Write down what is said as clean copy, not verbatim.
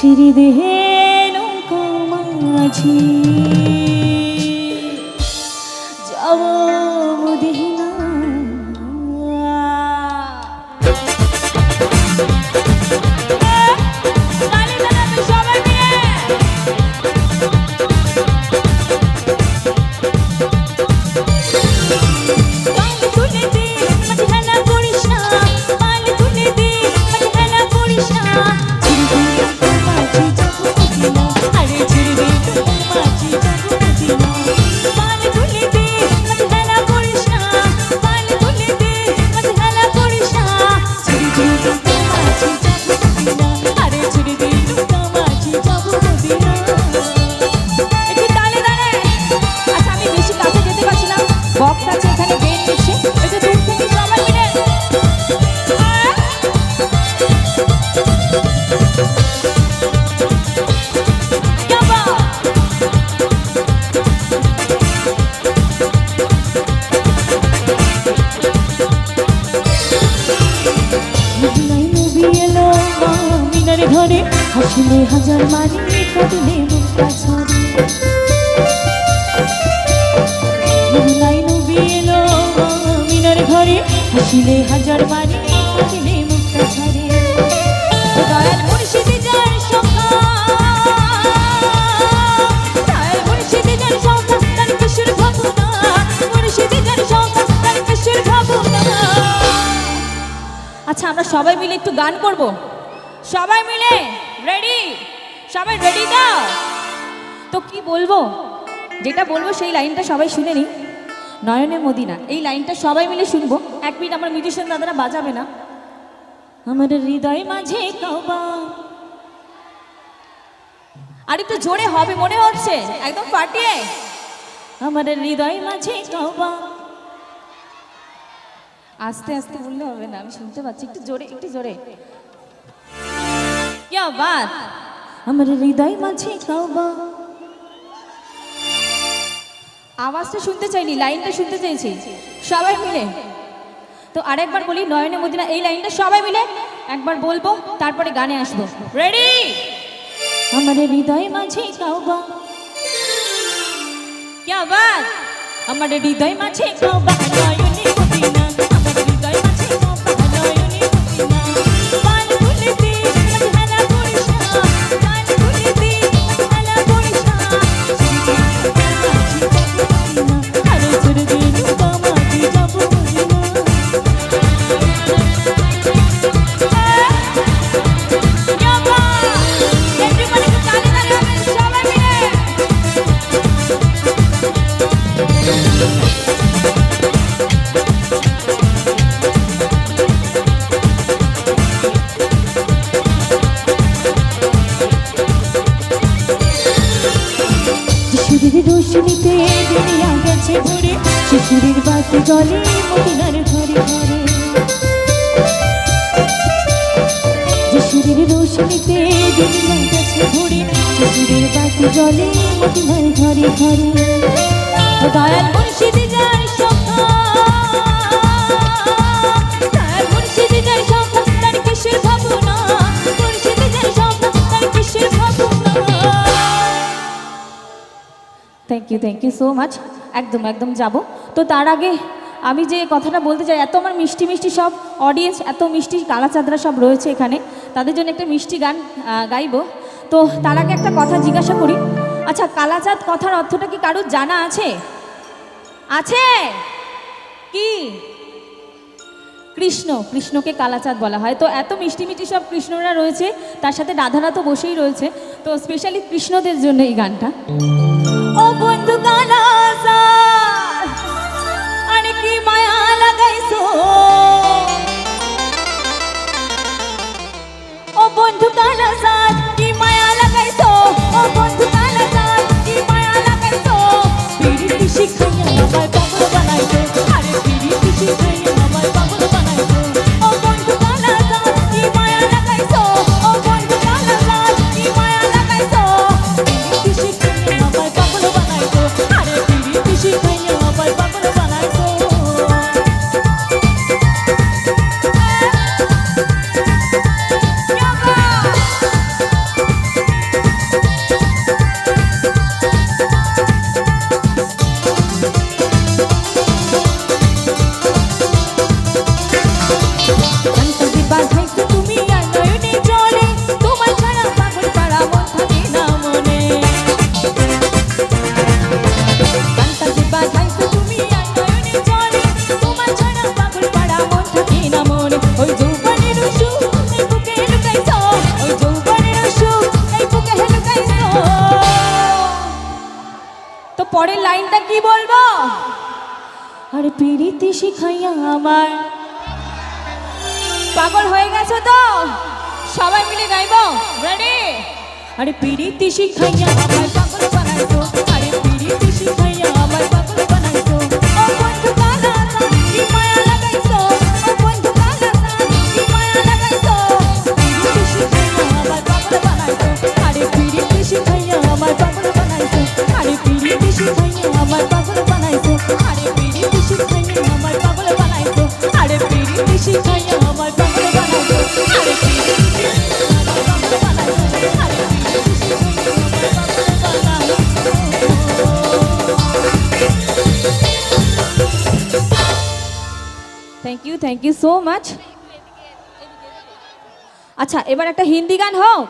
ছিড়ি দেহে নৌকা মাঝি যাব মদিনা। ঘরে হাসিলে হাজার মারি কাঁদিলে মুক্তা ছড়ে। মদিনায় নবী এলো মিনার ঘরে হাসিলে হাজার মারি কাঁদিলে মুক্তা ছড়ে। দয়াল মুর্শিদি যার সখা, দয়াল মুর্শিদি যার সখা তার কিশোর ভাবনা, মুর্শিদি যার সখা তার কিশোর ভাবনা। আচ্ছা আমরা সবাই মিলে একটু গান করব, সবাই মিলে রেডি? সবাই রেডি দাও তো? কি বলবো, যেটা বলবো সেই লাইনটা সবাই শুনে নি। নয়নে মদিনা এই লাইনটা সবাই মিলে শুনবো। এক মিনিট আমার মিউজিশিয়ান দাদারা বাজাবে না। আমার হৃদয় মাঝে কাবা, আর একটু জোরে হবে মনে হচ্ছে, একদম ফাটিয়ে। আমার হৃদয় মাঝে কাবা, আস্তে আস্তে বললে হবে না, আমি শুনতে পাচ্ছি। একটু জোরে, একটু জোরে। क्या बात, আমার হৃদয় মাঝে কাবা। আওয়াজটা শুনতে চাইনি, লাইনটা শুনতে চাইছি সবাই মিলে। তো আরেকবার বলি, নয়নে মদিনা এই লাইনটা সবাই মিলে একবার বলবো, তারপরে গানে আসবো। রেডি? আমার হৃদয় মাঝে কাবা, क्या बात, আমার হৃদয় মাঝে কাবা, নয়নে মদিনা, আমার হৃদয় মাঝে কাবা, নয়নে মদিনা। রোশনীতে দুনিয়া গেছে ভরে, শিশিরের বাতি জলে মদিনার ঘরে ঘরে। শিশিরের রোশনীতে দুনিয়া গেছে ভরে, শিশিরের বাতি জলে মদিনার ঘরে ঘরে। দয়াল মুর্শিদি যার সখা, দয়াল মুর্শিদি যার সখা তার কিশোর ভাবনা, মুর্শিদি যার সখা তার কিশোর ভাবনা। Thank you so much. একদম একদম যাব। তো তার আগে আমি যে কথাটা বলতে চাই, এত আমার মিষ্টি মিষ্টি সব অডিয়েন্স, এত মিষ্টি কালাচাঁদরা সব রয়েছে এখানে, তাদের জন্য একটা মিষ্টি গান গাইব। তো তার আগে একটা কথা জিজ্ঞাসা করি, আচ্ছা কালাচাঁদ কথার অর্থটা কি কারোর জানা আছে? আছে কি? কৃষ্ণ, কৃষ্ণকে কালাচাঁদ বলা হয়। তো এত মিষ্টি মিষ্টি সব কৃষ্ণরা রয়েছে, তার সাথে রাধারা তো বসেই রয়েছে। তো স্পেশালি কৃষ্ণদের জন্য এই গানটা। ও বন্ধু কালাচাঁদ আরে কি মায়া লাগাইছো, ও বন্ধু কালাচাঁদ কি মায়া লাগাইছো, ও বন্ধু কালাচাঁদ কি মায়া লাগাইছো। পিরিতি শিখাইয়া আমায় পাগল বানাইছো, আরে পিরিতি শিখাইয়া আমায় পাগল বানাইছো। ও বন্ধু কালাচাঁদ কি মায়া লাগাইছো, ও বন্ধু কালাচাঁদ কি মায়া লাগাইছো। পিরিতি শিখাইয়া আমায় পাগল বানাইছো, আরে পিরিতি শিখাইয়া আমায় পাগল বানাইছো। পরের লাইনটা কি বলবো? আরে পিরিতি শিখাইয়া আমার পাগল হয়ে গেছো তো? সবাই মিলে গাইবো, রেডি? আরে পিরিতি শিখাইয়া আমার পাগল বানাইছো, আরে পিরিতি শিখাইয়া আমার পাগল বানাইছো। ও বন্ধু কালা কি মায়া লাগাইছো, ও বন্ধু কালা কি মায়া লাগাইছো। পিরিতি শিখাইয়া আমার পাগল বানাইছো, আরে পিরিতি শিখাইয়া আমার পাগল বানাইছো, আরে পিরিতি শিখাইয়া আমার পাগল বানাইছো, আরে পিরিতি শিখাইয়া আমার পাগল বানাইছো, আরে পিরিতি শিখাইয়া আমার পাগল বানাইছো, আরে পিরিতি থ্যাংক ইউ সো মাচ। আচ্ছা, এবার একটা হিন্দি গান হোক।